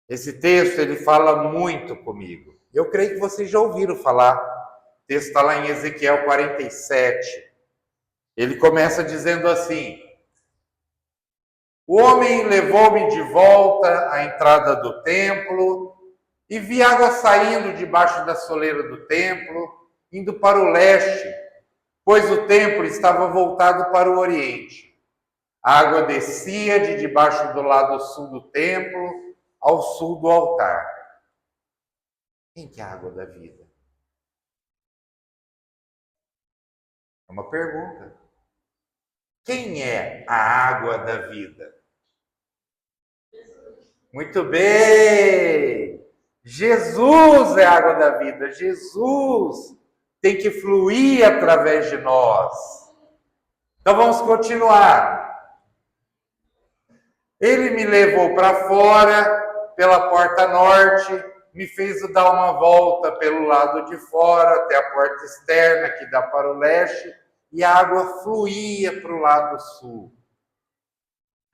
Esse texto, ele fala muito comigo. Eu creio que vocês já ouviram falar. O texto está lá em Ezequiel 47. Ele começa dizendo assim: o homem levou-me de volta à entrada do templo e vi água saindo debaixo da soleira do templo, indo para o leste, pois o templo estava voltado para o oriente. A água descia de debaixo do lado sul do templo ao sul do altar. Quem que é a água da vida? É uma pergunta. Quem é a água da vida? Muito bem! Jesus é a água da vida. Jesus tem que fluir através de nós. Então vamos continuar. Ele me levou para fora, pela porta norte, me fez dar uma volta pelo lado de fora, até a porta externa, que dá para o leste, e a água fluía para o lado sul.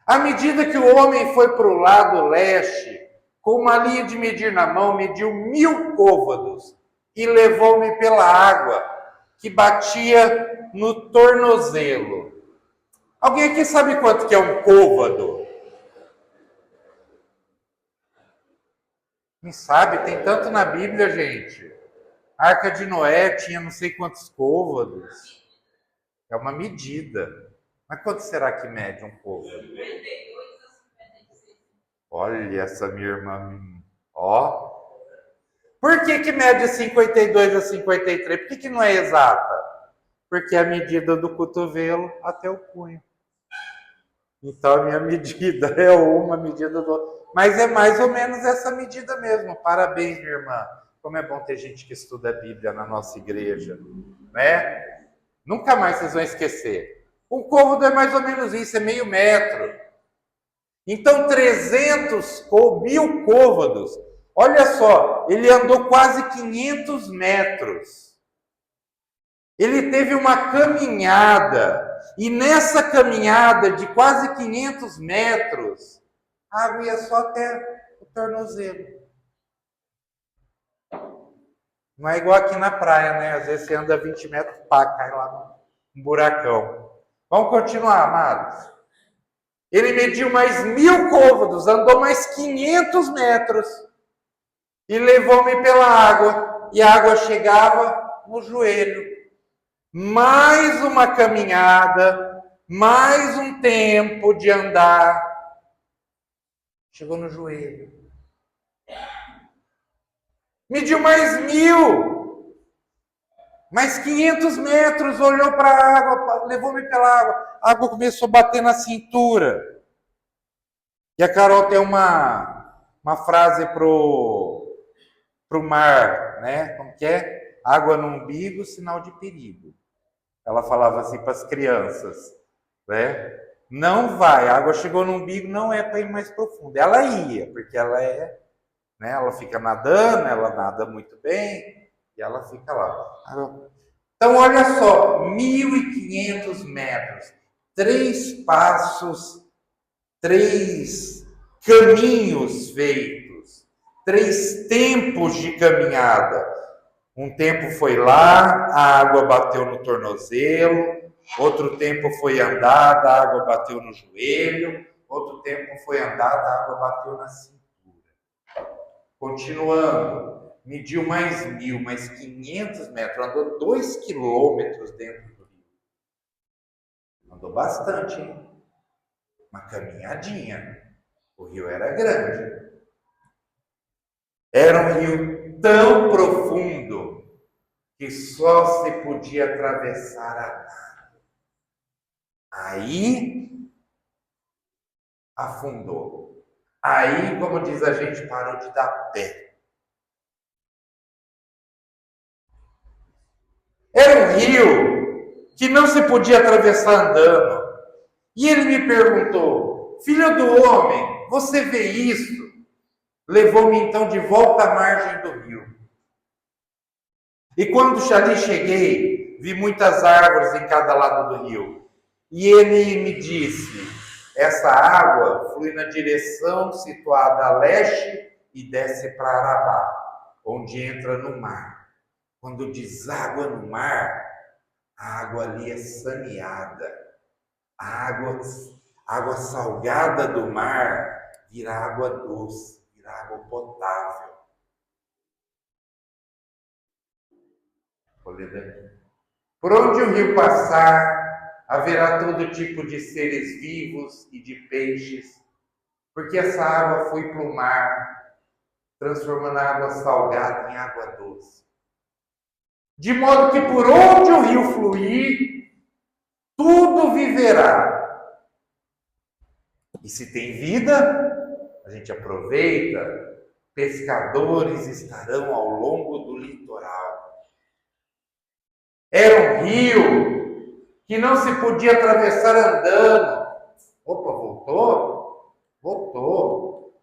À medida que o homem foi para o lado leste, com uma linha de medir na mão, mediu 1000 côvados, e levou-me pela água, que batia no tornozelo. Alguém aqui sabe quanto que é um côvado? Não sabe? Tem tanto na Bíblia, gente. A Arca de Noé tinha não sei quantos côvados. É uma medida. Mas quanto será que mede um côvado? 52 a 56. Olha essa minha irmã. Ó. Por que mede 52 a 53? Por que não é exata? Porque é a medida do cotovelo até o punho. Então a minha medida é uma medida do... Mas é mais ou menos essa medida mesmo. Parabéns, minha irmã. Como é bom ter gente que estuda a Bíblia na nossa igreja, né? Nunca mais vocês vão esquecer. Um côvado é mais ou menos isso, é meio metro. Então 300 ou 1000 côvados. Olha só, ele andou quase 500 metros. Ele teve uma caminhada. E nessa caminhada de quase 500 metros, a água ia só até o tornozelo. Não é igual aqui na praia, né? Às vezes você anda 20 metros, pá, cai lá num buracão. Vamos continuar, amados. Ele mediu mais 1000 côvados, andou mais 500 metros e levou-me pela água. E a água chegava no joelho. Mais uma caminhada, mais um tempo de andar. Chegou no joelho. Mediu mais 1000. Mais 500 metros, olhou para a água, levou-me pela água. A água começou a bater na cintura. E a Carol tem uma frase pro mar, né? Como que é? Água no umbigo, sinal de perigo. Ela falava assim para as crianças, né? Não vai, a água chegou no umbigo, não é para ir mais profundo. Ela ia, porque ela é, né? Ela fica nadando, ela nada muito bem, e ela fica lá. Então, olha só, 1.500 metros, 3 passos, 3 caminhos feitos, 3 tempos de caminhada. Um tempo foi lá, a água bateu no tornozelo. Outro tempo foi andada, a água bateu no joelho. Outro tempo foi andada, a água bateu na cintura. Continuando, mediu mais 1000, mais 500 metros. Andou 2 quilômetros dentro do rio. Andou bastante, hein? Uma caminhadinha. O rio era grande. Era um rio tão profundo que só se podia atravessar a nado. Aí afundou. Aí, como diz a gente, parou de dar pé. Era um rio que não se podia atravessar andando. E ele me perguntou: filho do homem, você vê isso? Levou-me então de volta à margem do rio. E quando ali cheguei, vi muitas árvores em cada lado do rio. E ele me disse: essa água flui na direção situada a leste e desce para Arabá, onde entra no mar. Quando deságua no mar, a água ali é saneada. A água salgada do mar vira água doce, vira água potável. Vou ler daqui. Por onde o rio passar, haverá todo tipo de seres vivos e de peixes, porque essa água foi para o mar, transformando a água salgada em água doce. De modo que por onde o rio fluir, tudo viverá. E se tem vida, a gente aproveita, pescadores estarão ao longo do litoral. Era um rio que não se podia atravessar andando. Opa, voltou? Voltou.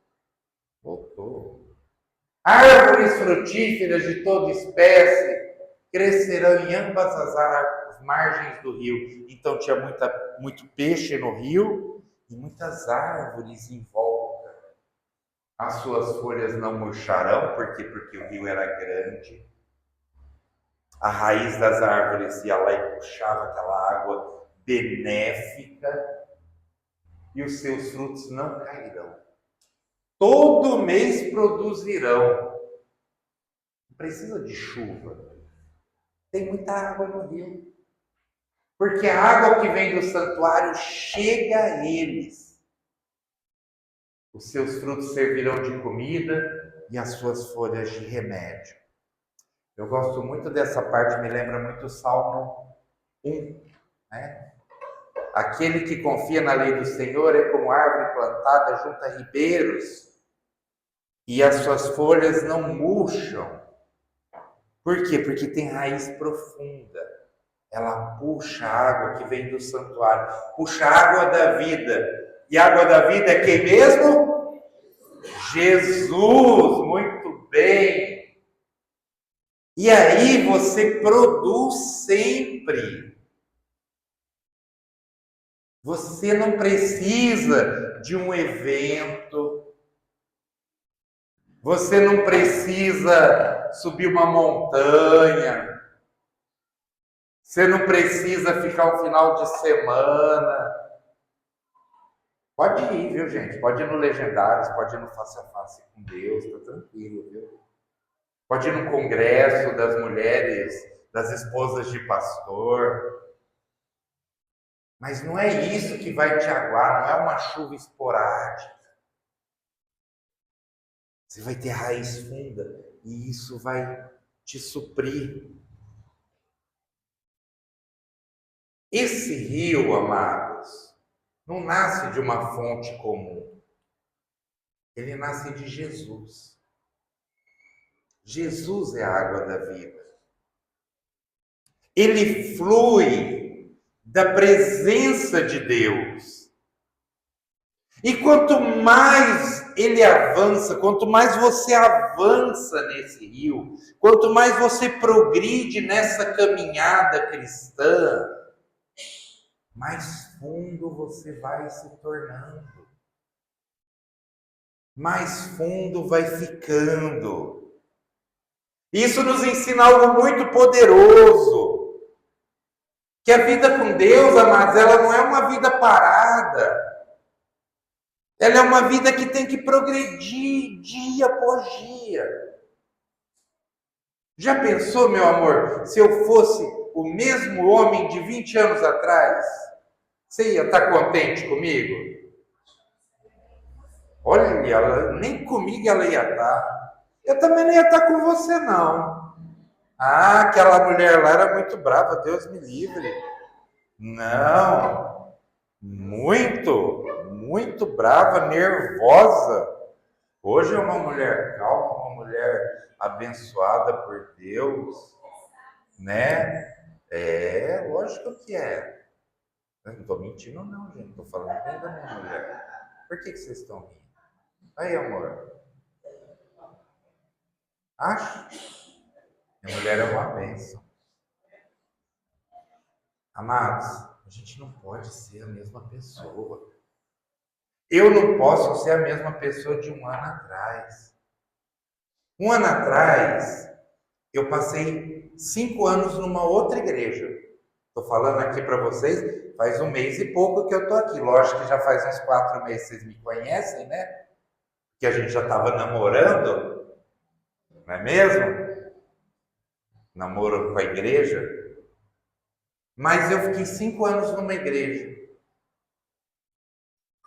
Árvores frutíferas de toda espécie crescerão em ambas as margens do rio. Então tinha muito peixe no rio e muitas árvores em volta. As suas folhas não murcharão, por quê? Porque o rio era grande. A raiz das árvores ia lá e puxava aquela água benéfica e os seus frutos não cairão. Todo mês produzirão. Não precisa de chuva. Tem muita água no rio. Porque a água que vem do santuário chega a eles. Os seus frutos servirão de comida e as suas folhas de remédio. Eu gosto muito dessa parte, me lembra muito o Salmo 1, né? Aquele que confia na lei do Senhor é como árvore plantada junto a ribeiros, e as suas folhas não murcham. Por quê? Porque tem raiz profunda. Ela puxa a água que vem do santuário, puxa a água da vida. E a água da vida é quem mesmo? Jesus, muito bem. E aí você produz sempre. Você não precisa de um evento. Você não precisa subir uma montanha. Você não precisa ficar um final de semana. Pode ir, viu, gente? Pode ir no Legendários, pode ir no Face a Face com Deus, tá tranquilo, viu? Pode ir no congresso das mulheres, das esposas de pastor. Mas não é isso que vai te aguar, não é uma chuva esporádica. Você vai ter raiz funda e isso vai te suprir. Esse rio, amados, não nasce de uma fonte comum. Ele nasce de Jesus. Jesus é a água da vida. Ele flui da presença de Deus. E quanto mais ele avança, quanto mais você avança nesse rio, quanto mais você progride nessa caminhada cristã, mais fundo você vai se tornando. Mais fundo vai ficando. Isso nos ensina algo muito poderoso. Que a vida com Deus, amados, ela não é uma vida parada. Ela é uma vida que tem que progredir dia após dia. Já pensou, meu amor, se eu fosse o mesmo homem de 20 anos atrás, você ia estar contente comigo? Olha, nem comigo ela ia estar. Eu também não ia estar com você, não. Ah, aquela mulher lá era muito brava, Deus me livre. Não, muito brava, nervosa. Hoje é uma mulher calma, uma mulher abençoada por Deus, né? É, lógico que é. Eu não estou mentindo não, gente. Estou falando bem da minha mulher. Por que vocês estão rindo? Aí, amor. Acho. Minha mulher é uma bênção. Amados, a gente não pode ser a mesma pessoa. Eu não posso ser a mesma pessoa de um ano atrás. Um ano atrás, eu passei 5 anos numa outra igreja. Estou falando aqui para vocês, faz 1 mês e pouco que eu estou aqui. Lógico que já faz uns 4 meses vocês me conhecem, né? Que a gente já estava namorando, não é mesmo? Namoro com a igreja. Mas eu fiquei 5 anos numa igreja.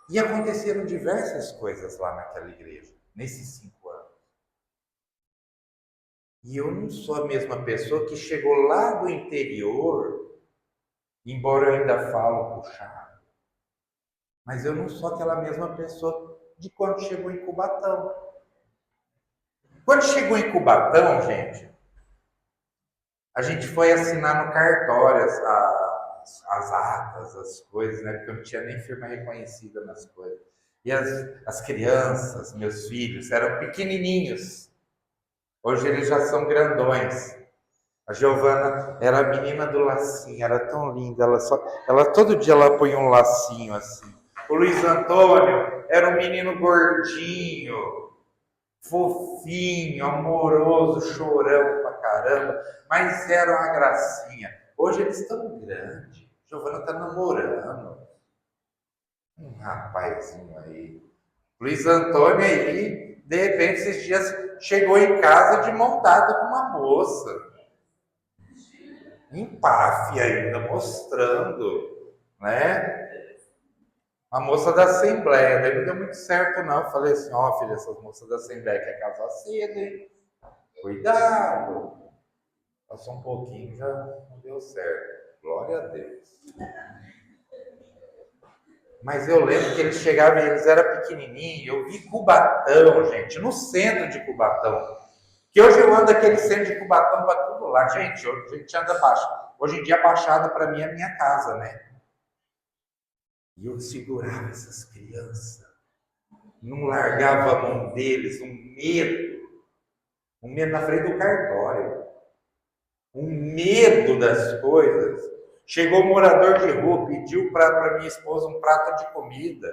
E aconteceram diversas coisas lá naquela igreja, nesses 5 anos. E eu não sou a mesma pessoa que chegou lá do interior, embora eu ainda falo puxado, mas eu não sou aquela mesma pessoa de quando chegou em Cubatão. Quando chegou em Cubatão, gente, a gente foi assinar no cartório as atas, as coisas, né? Porque eu não tinha nem firma reconhecida nas coisas. E as crianças, meus filhos, eram pequenininhos. Hoje eles já são grandões. A Giovana era a menina do lacinho, era tão linda. Ela todo dia ela põe um lacinho assim. O Luiz Antônio era um menino gordinho, fofinho, amoroso, chorão pra caramba, mas era uma gracinha. Hoje eles estão grandes. Giovana tá namorando um rapazinho aí. Luiz Antônio aí, de repente, esses dias chegou em casa de mão dada com uma moça. Empáfia ainda, mostrando, né? A moça da Assembleia. Daí não deu muito certo, não. Eu falei assim, ó, filha, essas moças da Assembleia querem casar cedo, hein? Cuidado. Passou um pouquinho, já não deu certo. Glória a Deus. Mas eu lembro que eles chegavam e eles eram pequenininhos. Eu vi Cubatão, gente, no centro de Cubatão. Que hoje eu ando aquele centro de Cubatão para tudo lá. Gente, hoje a gente anda baixo. Hoje em dia a Baixada para mim é minha casa, né? E eu segurava essas crianças. Não largava a mão deles, um medo na frente do cartório. Um medo das coisas. Chegou um morador de rua, pediu para minha esposa um prato de comida.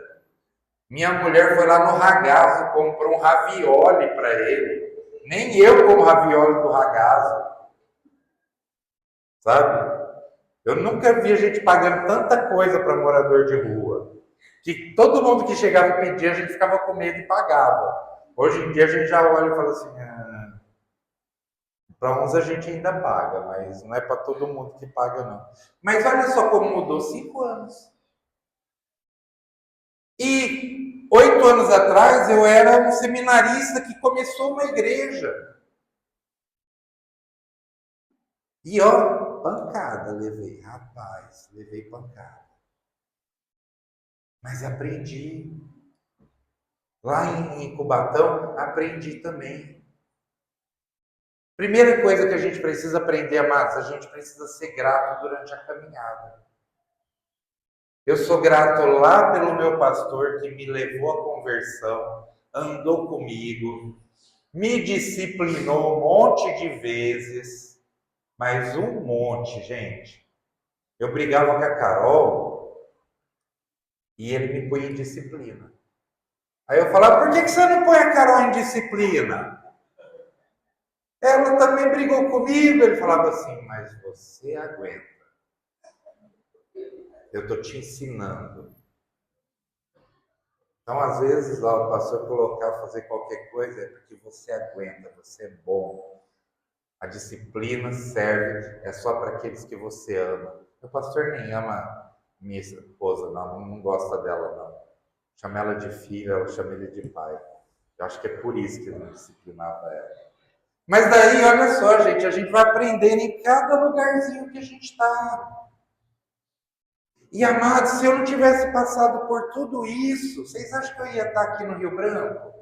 Minha mulher foi lá no Ragazzo, comprou um ravioli para ele. Nem eu como ravioli do Ragazzo. Sabe? Eu nunca vi a gente pagando tanta coisa para morador de rua. Que todo mundo que chegava e pedia, a gente ficava com medo e pagava. Hoje em dia a gente já olha e fala assim, para uns a gente ainda paga, mas não é para todo mundo que paga, não. Mas olha só como mudou 5 anos. E 8 anos atrás eu era um seminarista que começou uma igreja. E ó, pancada levei, rapaz, levei pancada. Mas aprendi. Lá em Cubatão, aprendi também. Primeira coisa que a gente precisa aprender, amados, a gente precisa ser grato durante a caminhada. Eu sou grato lá pelo meu pastor que me levou à conversão, andou comigo, me disciplinou um monte de vezes, mas um monte, gente. Eu brigava com a Carol e ele me põe em disciplina. Aí eu falava, por que você não põe a Carol em disciplina? Ela também brigou comigo. Ele falava assim, mas você aguenta. Eu estou te ensinando. Então, às vezes, ó, o pastor colocar, fazer qualquer coisa é porque você aguenta, você é bom. A disciplina serve, é só para aqueles que você ama. O pastor nem ama minha esposa, não gosta dela, não. Chama ela de filha, ela chama ele de pai. Eu acho que é por isso que ele não disciplinava ela. Mas daí, olha só, gente, a gente vai aprendendo em cada lugarzinho que a gente está. E, amados, se eu não tivesse passado por tudo isso, vocês acham que eu ia estar aqui no Rio Branco?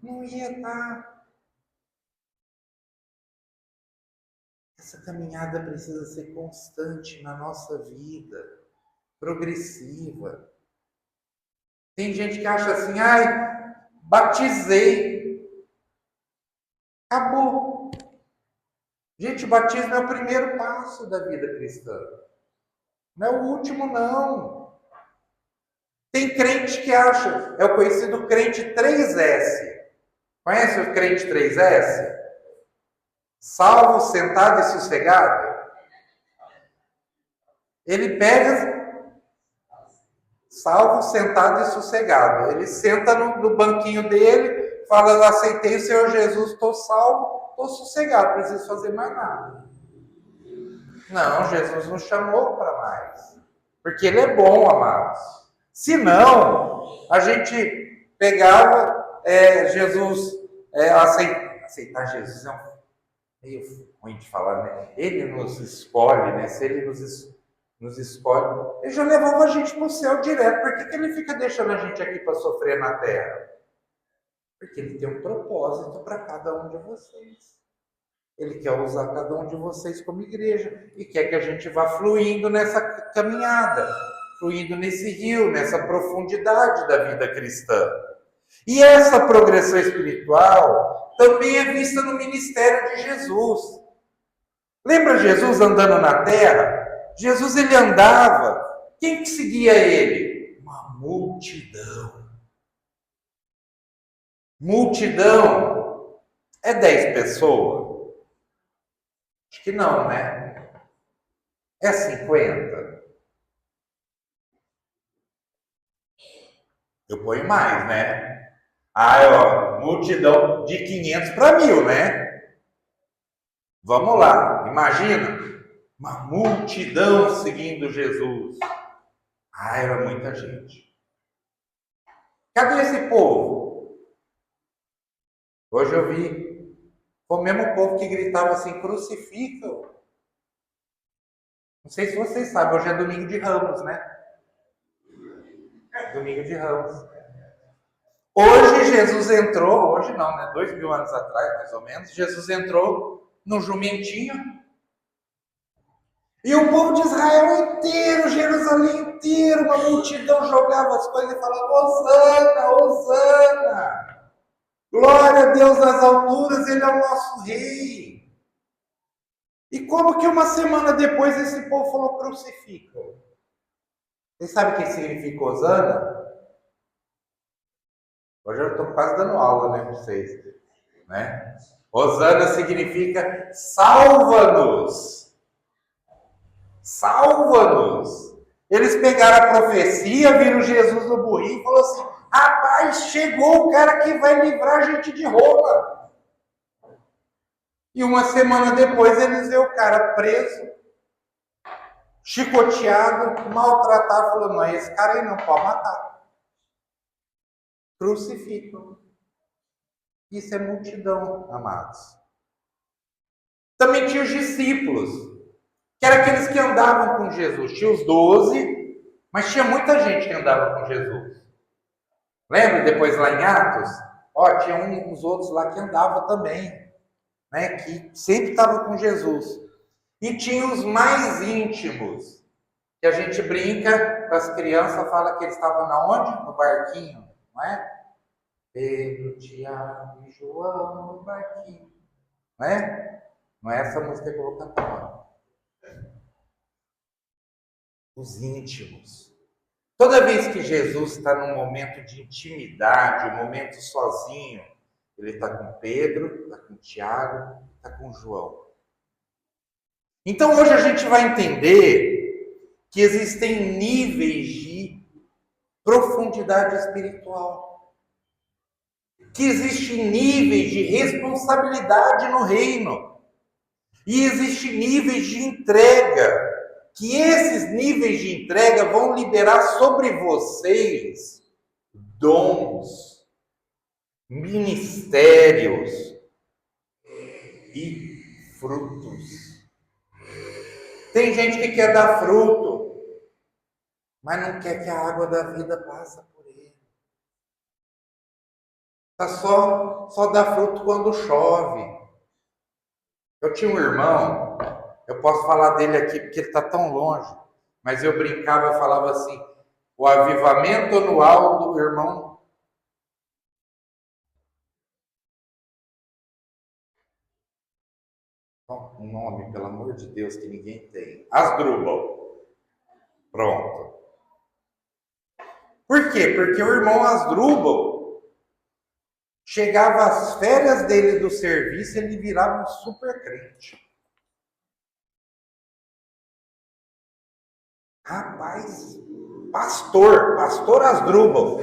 Não ia estar. Essa caminhada precisa ser constante na nossa vida, progressiva. Tem gente que acha assim, ai, batizei. Acabou. Gente, o batismo é o primeiro passo da vida cristã. Não é o último, não. Tem crente que acha, é o conhecido crente 3S. Conhece o crente 3S? Salvo, sentado e sossegado. Ele pega, salvo, sentado e sossegado. Ele senta no banquinho dele, fala: aceitei o Senhor Jesus, estou salvo, estou sossegado, não preciso fazer mais nada. Não, Jesus nos chamou para mais. Porque Ele é bom, amados. Se não, a gente pegava Jesus, aceitar Jesus é meio ruim de falar, né? Ele nos escolhe, né? Se Ele nos escolhe, Ele já levava a gente para o céu direto. Por que Ele fica deixando a gente aqui para sofrer na terra? Porque Ele tem um propósito para cada um de vocês. Ele quer usar cada um de vocês como igreja e quer que a gente vá fluindo nessa caminhada, fluindo nesse rio, nessa profundidade da vida cristã. E essa progressão espiritual também é vista no ministério de Jesus. Lembra Jesus andando na terra? Jesus, ele andava. Quem que seguia ele? Uma multidão. Multidão é 10 pessoas? Acho que não, né? É 50? Eu ponho mais, né? Multidão de 500 para 1000, né? Vamos lá, imagina uma multidão seguindo Jesus. Era muita gente. Cadê esse povo? Hoje eu vi, foi o mesmo povo que gritava assim: crucifica-o. Não sei se vocês sabem, hoje é domingo de Ramos, né? Domingo de Ramos. Hoje Jesus entrou, hoje não, né? 2000 anos atrás, mais ou menos, Jesus entrou no jumentinho. E o povo de Israel inteiro, Jerusalém inteiro, uma multidão jogava as coisas e falava: Hosana, Hosana! Glória a Deus nas alturas, Ele é o nosso rei. E como que uma semana depois esse povo falou: crucifica? Vocês sabem o que significa Hosana? Hoje eu estou quase dando aula, né, para vocês. Né? Hosana significa salva-nos. Salva-nos. Eles pegaram a profecia, viram Jesus no burrinho e falaram assim: rapaz, chegou o cara que vai livrar a gente de Roma. E uma semana depois eles vê o cara preso, chicoteado, maltratado, falando: não, esse cara aí não pode matar. Crucificam. Isso é multidão, amados. Também tinha os discípulos, que eram aqueles que andavam com Jesus. Tinha os 12, mas tinha muita gente que andava com Jesus. Lembra depois lá em Atos? Tinha uns outros lá que andavam também, né? Que sempre estavam com Jesus. E tinha os mais íntimos, que a gente brinca com as crianças, fala que eles estavam na onde? No barquinho, não é? Pedro, Tiago e João no barquinho, não é? Não é essa música que eu vou cantar. Os íntimos. Toda vez que Jesus está num momento de intimidade, um momento sozinho, ele está com Pedro, está com Tiago, está com João. Então hoje a gente vai entender que existem níveis de profundidade espiritual, que existem níveis de responsabilidade no reino, e existem níveis de entrega, que esses níveis de entrega vão liberar sobre vocês dons, ministérios e frutos. Tem gente que quer dar fruto, mas não quer que a água da vida passe por ele. Só dá fruto quando chove. Eu tinha um irmão, eu posso falar dele aqui porque ele está tão longe, mas eu brincava e falava assim: o avivamento anual do irmão. Um nome, pelo amor de Deus, que ninguém tem. Asdrubal. Pronto. Por quê? Porque o irmão Asdrubal Chegava as férias dele do serviço, ele virava um super crente. Rapaz, pastor Asdrubal.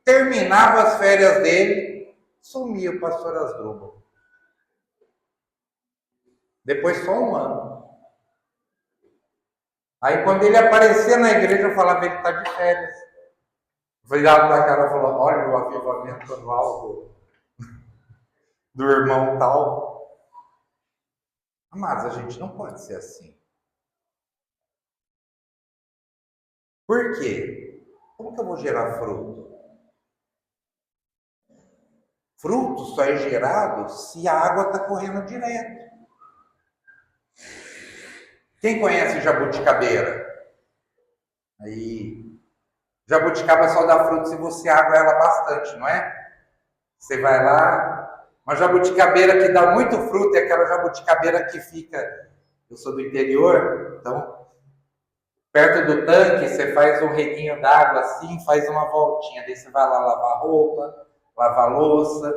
Terminava as férias dele, sumia o pastor Asdrubal. Depois só um ano. Aí quando ele aparecia na igreja, eu falava, ele está de férias. Virava da cara e falava, olha o avivamento anual do irmão tal. Mas a gente não pode ser assim. Por quê? Como que eu vou gerar fruto? Fruto só é gerado se a água está correndo direto. Quem conhece jabuticabeira? Aí, jabuticaba só dá fruto se você água ela bastante, não é? Você vai lá, uma jabuticabeira que dá muito fruto é aquela jabuticabeira que fica... Eu sou do interior, então, perto do tanque, você faz um reguinho d'água assim, faz uma voltinha, daí você vai lá lavar roupa, lavar louça,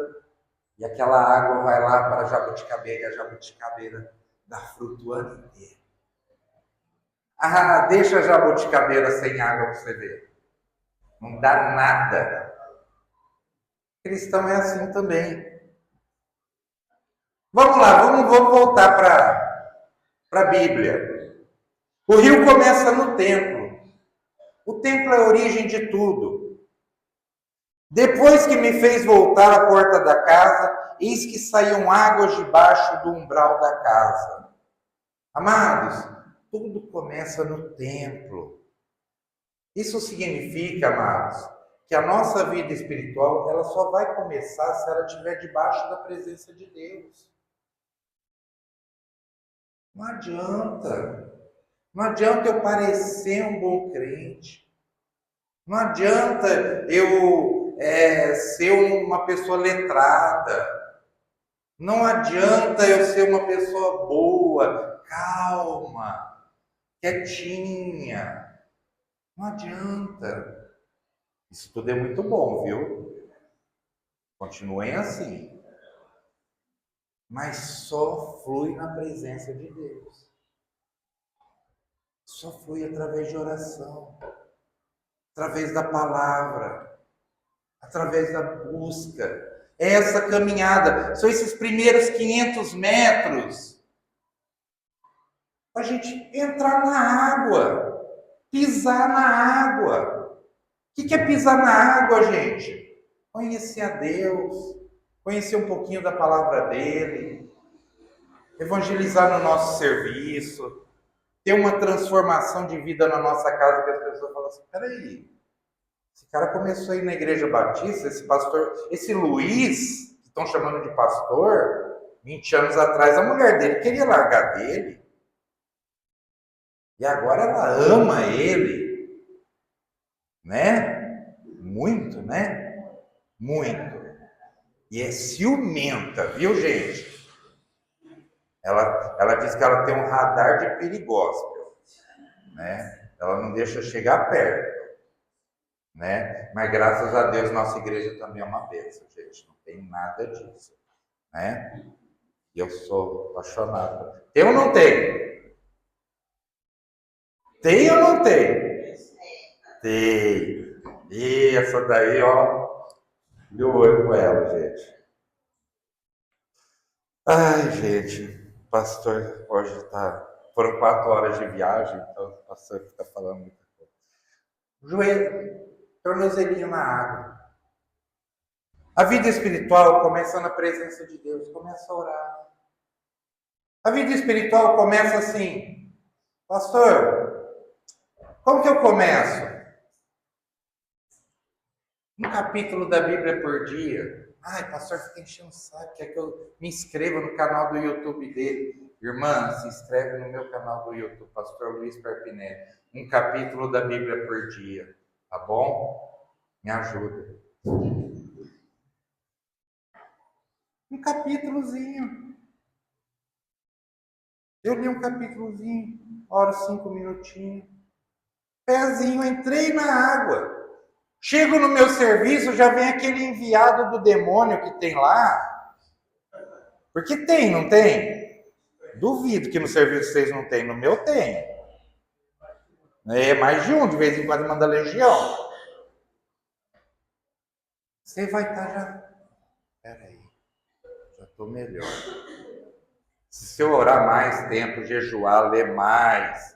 e aquela água vai lá para a jabuticabeira, e a jabuticabeira dá fruto o ano inteiro. Ah, deixa a jabuticabeira sem água para você ver. Não dá nada. Cristão é assim também. Vamos lá, vamos voltar para a Bíblia. O rio começa no templo. O templo é a origem de tudo. Depois que me fez voltar à porta da casa, eis que saíam águas debaixo do umbral da casa. Amados, tudo começa no templo. Isso significa, amados, que a nossa vida espiritual ela só vai começar se ela estiver debaixo da presença de Deus. Não adianta. Não adianta eu parecer um bom crente. Não adianta eu ser uma pessoa letrada. Não adianta eu ser uma pessoa boa, calma, quietinha. Não adianta. Isso tudo é muito bom, viu? Continuem assim. Mas só flui na presença de Deus. Só flui através de oração, através da palavra, através da busca. É essa caminhada, são esses primeiros 500 metros para a gente entrar na água, pisar na água. O que é pisar na água, gente? Conhecer a Deus, conhecer um pouquinho da palavra dele, evangelizar no nosso serviço, ter uma transformação de vida na nossa casa, que as pessoas falam assim, peraí, esse cara começou a ir na igreja batista, esse pastor, esse Luiz, que estão chamando de pastor, 20 anos atrás, a mulher dele queria largar dele, e agora ela ama ele, né? Muito, né? Muito. E é ciumenta, viu, gente? Ela diz que ela tem um radar de perigóspio, né? Ela não deixa chegar perto, né? Mas graças a Deus nossa igreja também é uma bênção, gente. Não tem nada disso, né? E eu sou apaixonado. Tem ou não tem? Tem ou não tem? Tem. E essa daí, ó, deu olho com ela, gente. Ai, gente, o pastor hoje tá. Foram 4 horas de viagem, então o pastor está falando muita coisa. Joelho, tornozelinho na água. A vida espiritual começa na presença de Deus, começa a orar. A vida espiritual começa assim, pastor, como que eu começo? Um capítulo da Bíblia por dia. Ai, pastor, fica enchendo o saco, quer que eu me inscreva no canal do YouTube dele. Irmã, se inscreve no meu canal do YouTube, Pastor Luiz Perpinelli. Um capítulo da Bíblia por dia, tá bom? Me ajuda. Um capítulozinho. Eu li um capítulozinho, oro 5 minutinhos. Pezinho, entrei na água. Chego no meu serviço, já vem aquele enviado do demônio que tem lá. Porque tem, não tem? Duvido que no serviço vocês não tem. No meu tem. É mais de um, de vez em quando manda legião. Você vai estar já... Peraí, já estou melhor. Se eu orar mais tempo, jejuar, ler mais,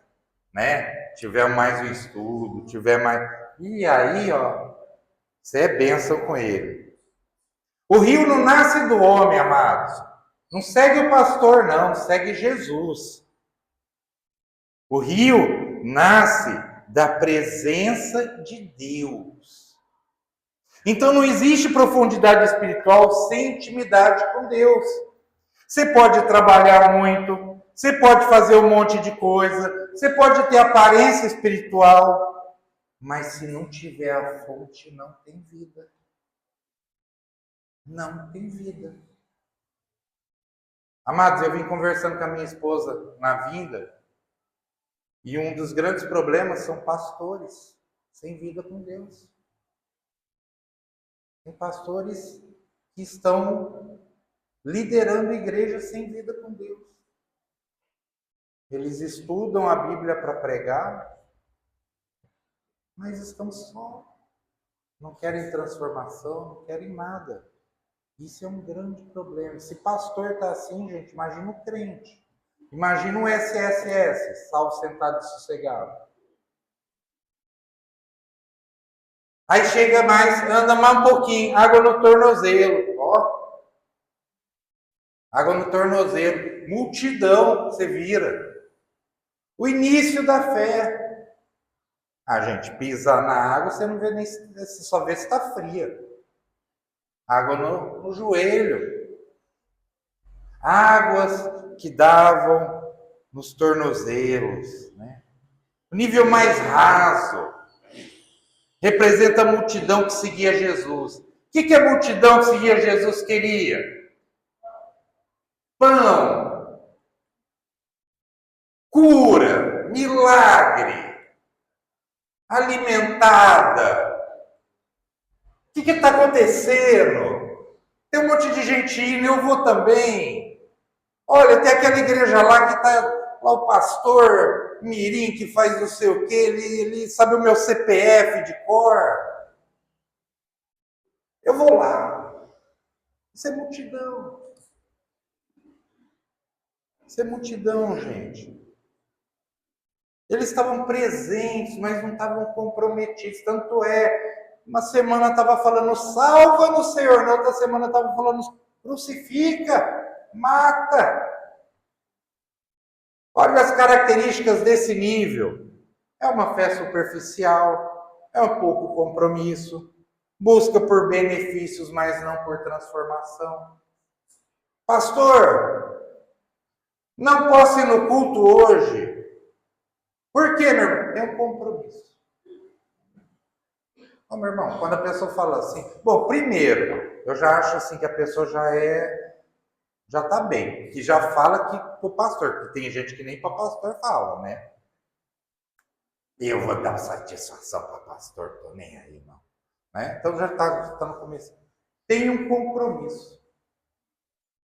né? Tiver mais um estudo, tiver mais... E aí, ó, você é bênção com ele. O rio não nasce do homem, amados. Não segue o pastor, não. Segue Jesus. O rio nasce da presença de Deus. Então não existe profundidade espiritual sem intimidade com Deus. Você pode trabalhar muito, você pode fazer um monte de coisa, você pode ter aparência espiritual, mas se não tiver a fonte, não tem vida. Não tem vida. Amados, eu vim conversando com a minha esposa na vinda, e um dos grandes problemas são pastores sem vida com Deus. Tem pastores que estão liderando igrejas sem vida com Deus. Eles estudam a Bíblia para pregar, mas estão só. Não querem transformação, não querem nada. Isso é um grande problema. Se pastor está assim, gente, imagina o crente. Imagina um SSS, salvo, sentado e sossegado. Aí chega mais, anda mais um pouquinho, água no tornozelo. Ó, água no tornozelo. Multidão, você vira. O início da fé. A gente pisa na água, você não vê nem, você só vê se está fria. Água no joelho. Águas que davam nos tornozelos. Né? O nível mais raso representa a multidão que seguia Jesus. O que a multidão que seguia Jesus queria? Pão, cura, milagre, alimentada. O que está acontecendo? Tem um monte de gente indo, eu vou também. Olha, tem aquela igreja lá que está lá o pastor Mirim que faz não sei o quê, ele sabe o meu CPF de cor. Eu vou lá. Isso é multidão. Isso é multidão, gente. Eles estavam presentes, mas não estavam comprometidos. Tanto é, uma semana estava falando, salva no Senhor. Na outra semana estava falando, crucifica, mata. Olha as características desse nível. É uma fé superficial, é um pouco compromisso, busca por benefícios, mas não por transformação. Pastor, não posso ir no culto hoje. Por quê, meu irmão? É um compromisso. Ô, meu irmão, quando a pessoa fala assim... Bom, primeiro, eu já acho assim que a pessoa já está bem. Que já fala que pro pastor. Porque tem gente que nem para pastor fala, né? Eu vou dar satisfação para pastor, tô nem aí, não. Né? Então já está no começo. Tem um compromisso.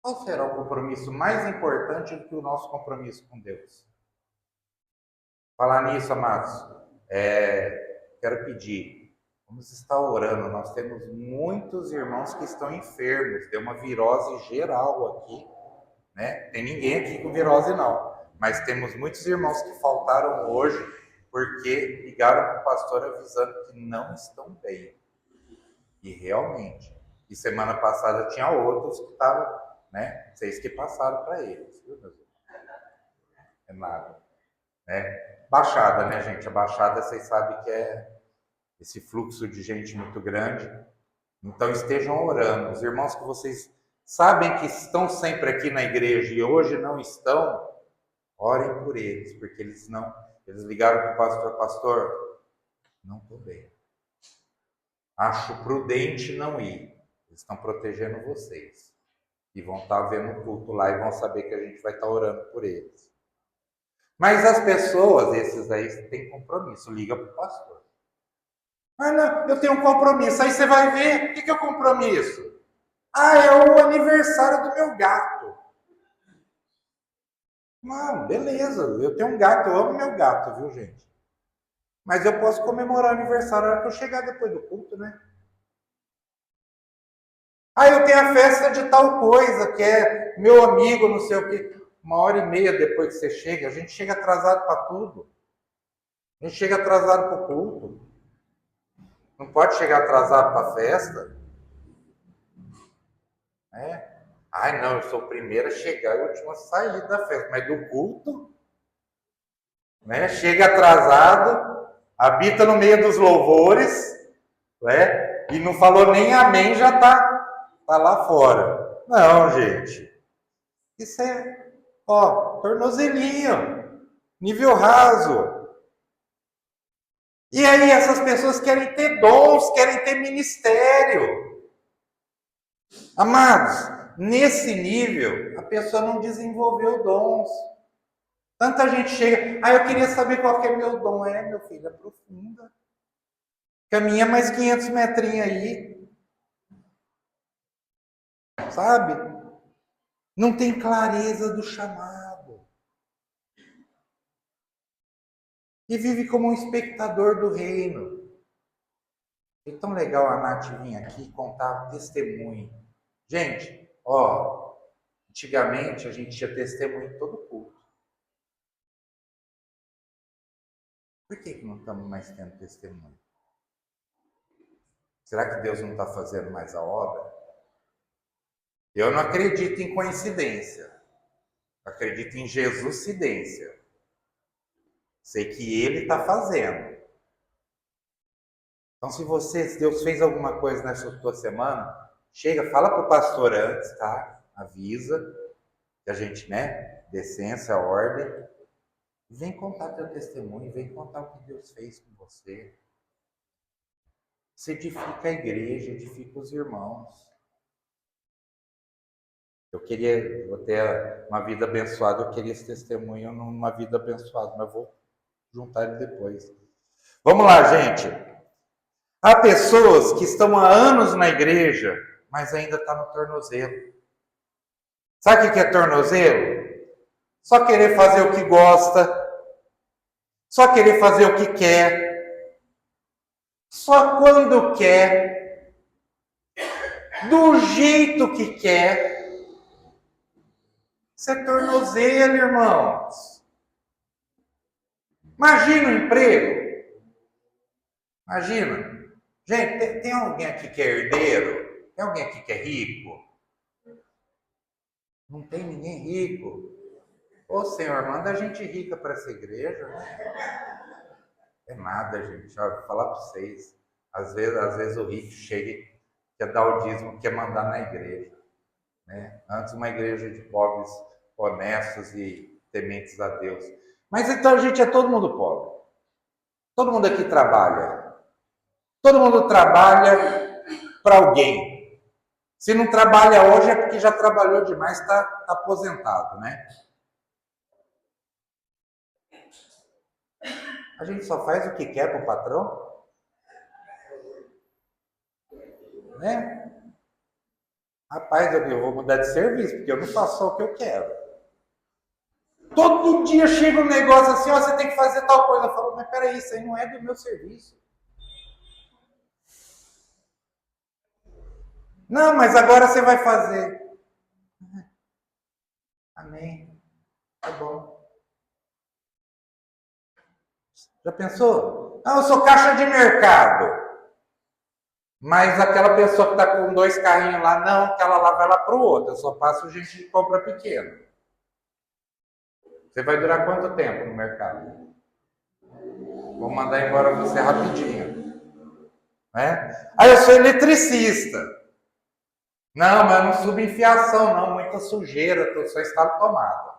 Qual será o compromisso mais importante do que o nosso compromisso com Deus? Falar nisso, amados, quero pedir, vamos estar orando. Nós temos muitos irmãos que estão enfermos, deu uma virose geral aqui, né? Tem ninguém aqui com virose não, mas temos muitos irmãos que faltaram hoje porque ligaram para o pastor avisando que não estão bem. E realmente, e semana passada tinha outros que estavam, né? Vocês que passaram para eles, viu, meus irmãos? É nada, né? Baixada, né, gente? A Baixada, vocês sabem que é esse fluxo de gente muito grande. Então, estejam orando. Os irmãos que vocês sabem que estão sempre aqui na igreja e hoje não estão, orem por eles, porque eles ligaram para o pastor, pastor, não estou bem. Acho prudente não ir. Eles estão protegendo vocês. E vão estar vendo o culto lá e vão saber que a gente vai estar orando por eles. Mas as pessoas, esses aí, têm compromisso. Liga para o pastor. Ah, não, eu tenho um compromisso. Aí você vai ver, o que é o compromisso? Ah, é o aniversário do meu gato. Não, beleza, eu tenho um gato, eu amo meu gato, viu, gente? Mas eu posso comemorar o aniversário na hora que eu chegar depois do culto, né? Ah, eu tenho a festa de tal coisa, que é meu amigo, não sei o quê. 1h30 depois que você chega, a gente chega atrasado para tudo. A gente chega atrasado para o culto. Não pode chegar atrasado para a festa, né? Ai, não, eu sou o primeiro a chegar e o último a sair da festa. Mas do culto, né? Chega atrasado, habita no meio dos louvores, né? E não falou nem amém, já tá lá fora. Não, gente. Isso é, ó, tornozelinho, nível raso. E aí essas pessoas querem ter dons, querem ter ministério. Amados, nesse nível, a pessoa não desenvolveu dons. Tanta gente chega, eu queria saber qual que é meu dom. É, meu filho, aprofunda. Caminha mais 500 metrinhos aí, sabe? Não tem clareza do chamado. E vive como um espectador do reino. É tão legal a Nath vir aqui contar testemunho. Gente, ó, antigamente a gente tinha testemunho em todo culto. Por que não estamos mais tendo testemunho? Será que Deus não está fazendo mais a obra? Eu não acredito em coincidência. Acredito em Jesuscidência. Sei que Ele está fazendo. Então, se Deus fez alguma coisa nessa tua semana, chega, fala para o pastor antes, tá? Avisa, que a gente, né? Decência, ordem. Vem contar teu testemunho, vem contar o que Deus fez com você. Você edifica a igreja, edifica os irmãos. Vou ter uma vida abençoada, eu queria esse testemunho numa vida abençoada, mas vou juntar ele depois. Vamos lá, gente. Há pessoas que estão há anos na igreja, mas ainda está no tornozelo. Sabe o que é tornozelo? Só querer fazer o que gosta, só querer fazer o que quer, só quando quer, do jeito que quer. Isso é tornozelo, irmãos. Imagina o emprego. Imagina. Gente, tem alguém aqui que é herdeiro? Tem alguém aqui que é rico? Não tem ninguém rico. Ô Senhor, manda a gente rica para essa igreja, né? É nada, gente. Ó, vou falar para vocês. Às vezes o rico chega e quer dar o dízimo, quer mandar na igreja. Né? Antes uma igreja de pobres honestos e tementes a Deus. Mas então, gente, é todo mundo pobre. Todo mundo aqui trabalha. Todo mundo trabalha para alguém. Se não trabalha hoje é porque já trabalhou demais, está aposentado, né? A gente só faz o que quer para o patrão, né? Rapaz, eu vou mudar de serviço, porque eu não faço só o que eu quero. Todo dia chega um negócio assim, ó, você tem que fazer tal coisa. Eu falo, mas peraí, isso aí não é do meu serviço. Não, mas agora você vai fazer. Amém. Tá bom. Já pensou? Ah, eu sou caixa de mercado. Mas aquela pessoa que está com 2 carrinhos lá, não, aquela lá vai lá para o outro. Eu só passo gente de compra pequena. Você vai durar quanto tempo no mercado? Vou mandar embora você rapidinho. Né? Aí eu sou eletricista. Não, mas eu não subo em fiação, não. Muita sujeira, só instalo tomada.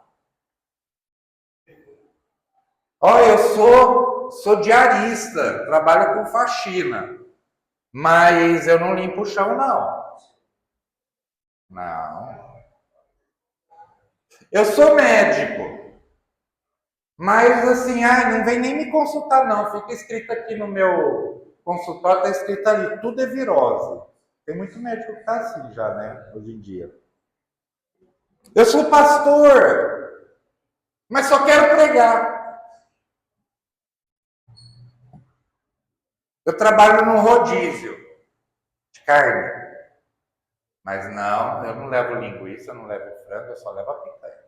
Olha, eu sou diarista, trabalho com faxina. Mas eu não limpo o chão, não. Não. Eu sou médico. Mas assim, não vem nem me consultar, não. Fica escrito aqui no meu consultório está escrito ali, tudo é virose. Tem muito médico que está assim já, né? Hoje em dia. Eu sou pastor, mas só quero pregar. Eu trabalho num rodízio de carne. Mas não, eu não levo linguiça, eu não levo frango, eu só levo a picanha.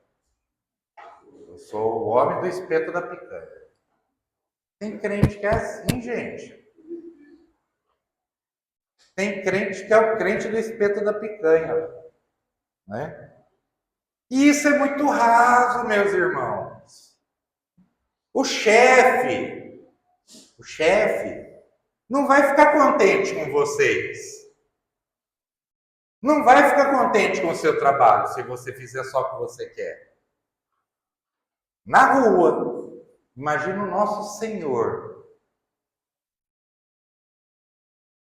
Eu sou o homem do espeto da picanha. Tem crente que é assim, gente. Tem crente que é o crente do espeto da picanha, né? E isso é muito raso, meus irmãos. O chefe não vai ficar contente com vocês. Não vai ficar contente com o seu trabalho se você fizer só o que você quer. Na rua, imagina o nosso Senhor.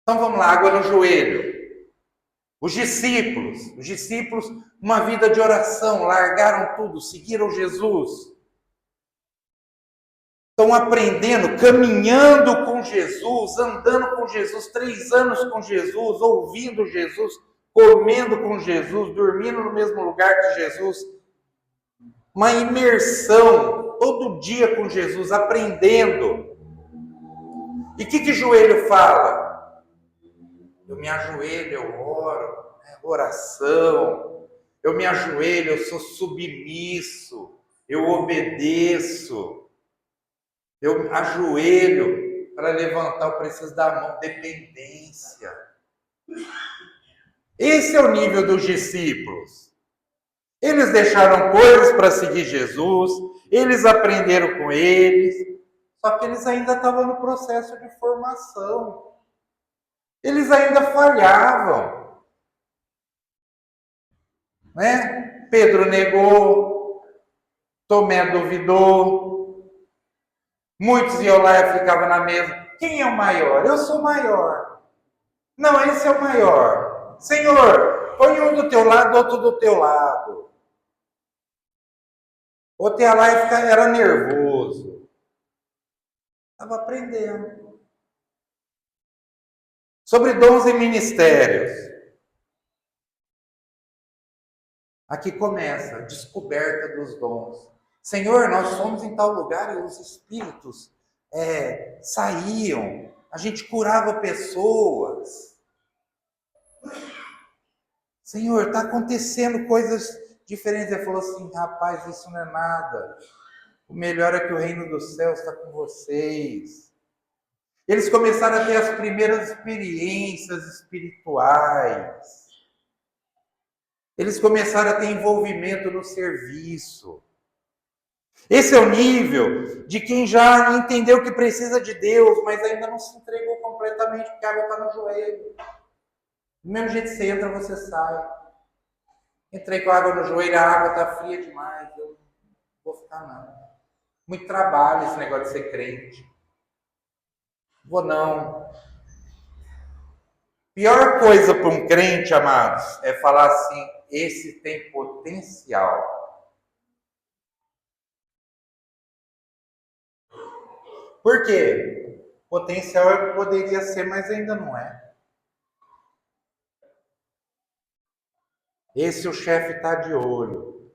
Então vamos lá, água no joelho. Os discípulos, uma vida de oração, largaram tudo, seguiram Jesus. Estão aprendendo, caminhando com Jesus, andando com Jesus, 3 anos com Jesus, ouvindo Jesus, comendo com Jesus, dormindo no mesmo lugar que Jesus. Uma imersão todo dia com Jesus, aprendendo. E o que joelho fala? Eu me ajoelho, eu oro, oração. Eu me ajoelho, eu sou submisso, eu obedeço. Eu ajoelho para levantar, eu preciso da mão, dependência. Esse é o nível dos discípulos. Eles deixaram coisas para seguir Jesus, eles aprenderam com eles, só que eles ainda estavam no processo de formação. Eles ainda falhavam. Né? Pedro negou, Tomé duvidou, muitos iam lá e ficavam na mesa. Quem é o maior? Eu sou o maior. Não, esse é o maior. Senhor, põe um do teu lado, outro do teu lado. Outro ia lá e era nervoso. Estava aprendendo. Sobre dons e ministérios. Aqui começa a descoberta dos dons. Senhor, nós fomos em tal lugar e os espíritos saíam. A gente curava pessoas. Senhor, está acontecendo coisas diferentes. Ele falou assim, rapaz, isso não é nada. O melhor é que o reino dos céus está com vocês. Eles começaram a ter as primeiras experiências espirituais. Eles começaram a ter envolvimento no serviço. Esse é o nível de quem já entendeu que precisa de Deus, mas ainda não se entregou completamente, porque a água está no joelho. Do mesmo jeito que você entra, você sai. Entrei com a água no joelho, a água está fria demais, eu não vou ficar não. Muito trabalho esse negócio de ser crente. Vou não. Pior coisa para um crente, amados, é falar assim, esse tem potencial. Por quê? Potencial poderia ser, mas ainda não é. Esse o chefe está de olho.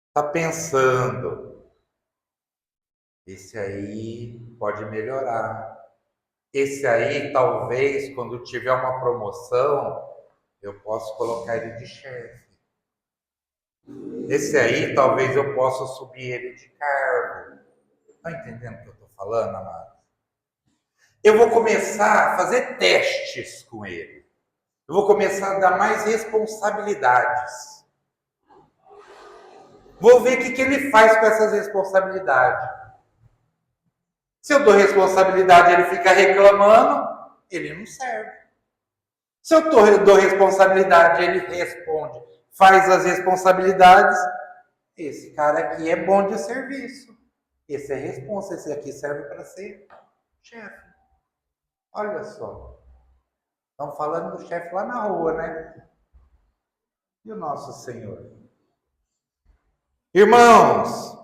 Está pensando. Esse aí pode melhorar. Esse aí, talvez, quando tiver uma promoção, eu posso colocar ele de chefe. Esse aí, talvez eu possa subir ele de cargo. Está entendendo o que eu estou falando, amado? Eu vou começar a fazer testes com ele. Eu vou começar a dar mais responsabilidades. Vou ver o que ele faz com essas responsabilidades. Se eu dou responsabilidade e ele fica reclamando, ele não serve. Se eu dou responsabilidade e ele responde, faz as responsabilidades, esse cara aqui é bom de serviço. Esse é responsa, esse aqui serve para ser chefe. Olha só. Estão falando do chefe lá na rua, né? E o nosso Senhor? Irmãos,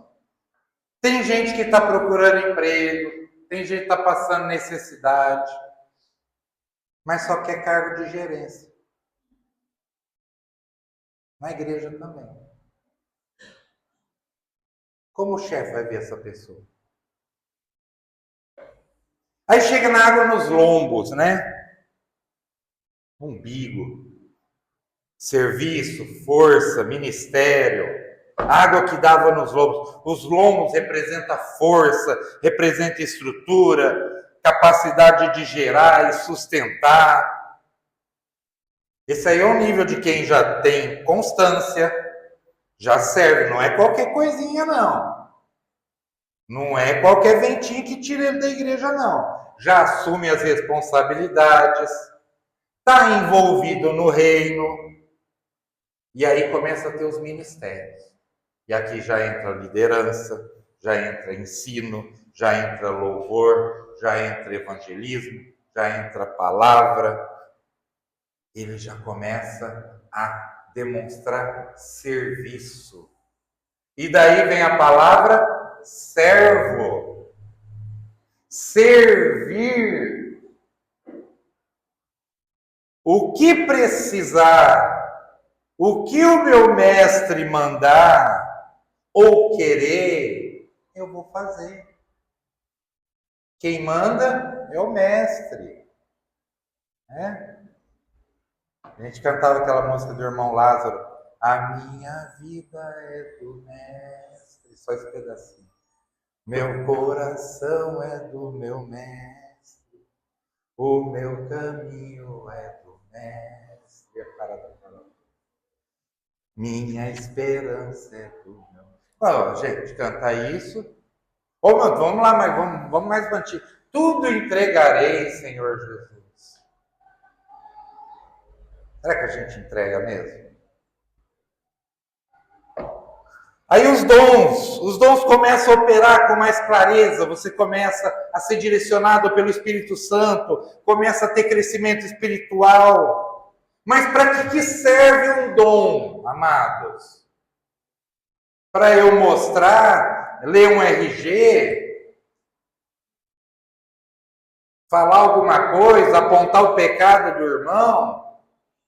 tem gente que está procurando emprego, tem gente que está passando necessidade, mas só quer cargo de gerência. Na igreja também. Como o chefe vai ver essa pessoa? Aí chega na água nos lombos, né? Umbigo, serviço, força, ministério, água que dava nos lombos. Os lombos representam força, representa estrutura, capacidade de gerar e sustentar. Esse aí é o nível de quem já tem constância, já serve, não é qualquer coisinha não. Não é qualquer ventinho que tira ele da igreja não. Já assume as responsabilidades, está envolvido no reino, e aí começa a ter os ministérios. E aqui já entra liderança, já entra ensino, já entra louvor, já entra evangelismo, já entra palavra. Ele já começa a demonstrar serviço. E daí vem a palavra servo. Servir. O que precisar, o que o meu mestre mandar ou querer, eu vou fazer. Quem manda é o mestre. A gente cantava aquela música do irmão Lázaro. A minha vida é do mestre. Só esse pedacinho. Meu coração é do meu mestre. O meu caminho é do mestre. A cara da cara. Minha esperança é do meu. Ó, gente, cantar isso. Ô, mano, vamos lá, mas vamos mais mantido. Tudo entregarei, Senhor Jesus. Será que a gente entrega mesmo? Aí os dons começam a operar com mais clareza, você começa a ser direcionado pelo Espírito Santo, começa a ter crescimento espiritual. Mas para que serve um dom, amados? Para eu mostrar, ler um RG, falar alguma coisa, apontar o pecado do irmão?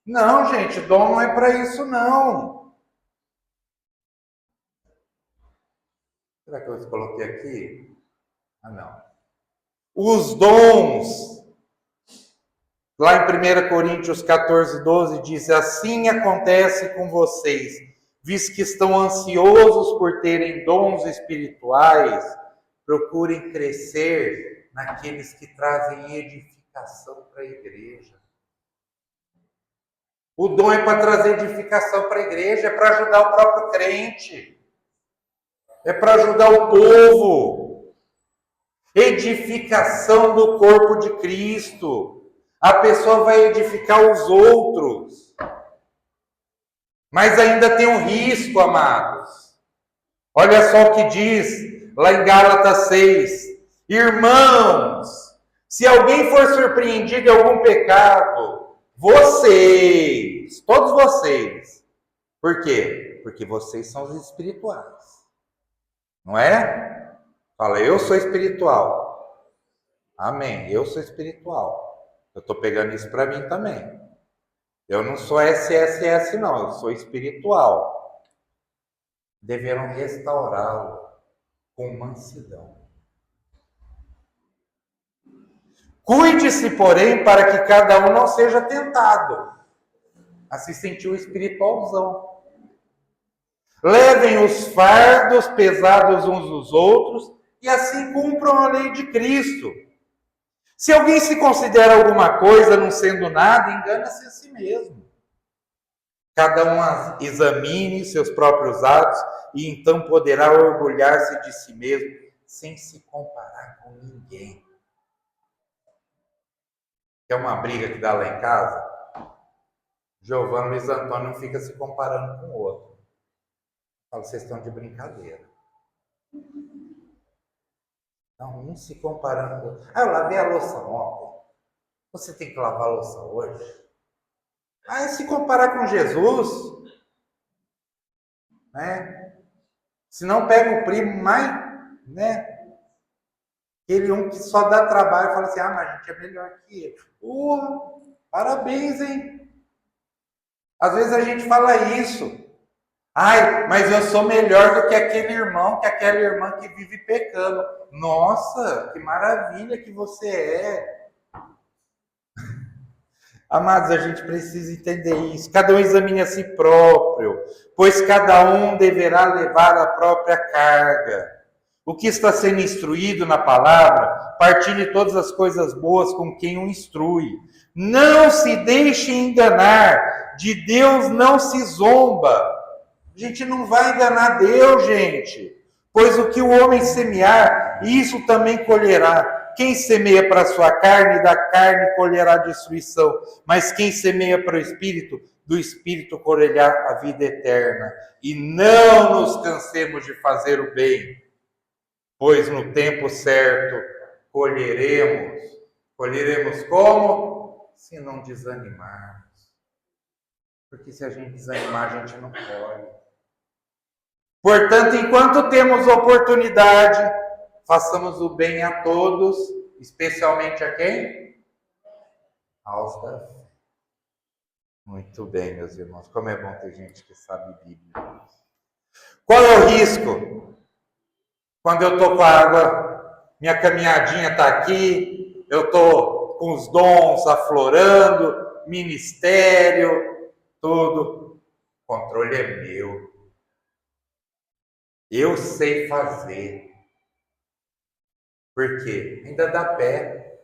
Não, gente, dom não é para isso, não. Será que eu coloquei aqui? Ah, não. Os dons, lá em 1 Coríntios 14, 12, diz: assim acontece com vocês, visto que estão ansiosos por terem dons espirituais, procurem crescer naqueles que trazem edificação para a igreja. O dom é para trazer edificação para a igreja, é para ajudar o próprio crente. É para ajudar o povo. Edificação do corpo de Cristo. A pessoa vai edificar os outros. Mas ainda tem um risco, amados. Olha só o que diz lá em Gálatas 6. Irmãos, se alguém for surpreendido em algum pecado, vocês, todos vocês. Por quê? Porque vocês são os espirituais. Não é? Fala, eu sou espiritual. Amém, eu sou espiritual. Eu estou pegando isso para mim também. Eu não sou SSS não, eu sou espiritual. Deverão restaurá-lo com mansidão. Cuide-se, porém, para que cada um não seja tentado a se sentir o espiritualzão. Levem os fardos pesados uns dos outros e assim cumpram a lei de Cristo. Se alguém se considera alguma coisa não sendo nada, engana-se a si mesmo. Cada um examine seus próprios atos e então poderá orgulhar-se de si mesmo sem se comparar com ninguém. É uma briga que dá lá em casa. Giovanni e Luiz Antônio não fica se comparando com o outro. Fala, vocês estão de brincadeira. Não, um se comparando com o outro. Ah, eu lavei a louça ontem. Você tem que lavar a louça hoje? Ah, se comparar com Jesus, né? Se não pega o primo mais, né? Aquele um que só dá trabalho e fala assim, mas a gente é melhor que ele. Parabéns, hein? Às vezes a gente fala isso. Ai, mas eu sou melhor do que aquele irmão, que aquela irmã que vive pecando. Nossa, que maravilha que você é. Amados, a gente precisa entender isso. Cada um examine a si próprio, pois cada um deverá levar a própria carga. O que está sendo instruído na palavra, partilhe todas as coisas boas com quem o instrui. Não se deixe enganar, de Deus não se zomba. A gente não vai enganar Deus, gente. Pois o que o homem semear, isso também colherá. Quem semeia para a sua carne, da carne colherá destruição. Mas quem semeia para o Espírito, do Espírito colherá a vida eterna. E não nos cansemos de fazer o bem, pois no tempo certo colheremos. Colheremos como? Se não desanimarmos. Porque se a gente desanimar, a gente não colhe. Portanto, enquanto temos oportunidade, façamos o bem a todos, especialmente a quem? Aos da fé. Muito bem, meus irmãos. Como é bom ter gente que sabe Bíblia. Qual é o risco? Quando eu estou com a água, minha caminhadinha está aqui, eu estou com os dons aflorando, ministério, tudo. O controle é meu. Eu sei fazer. Por quê? Ainda dá pé.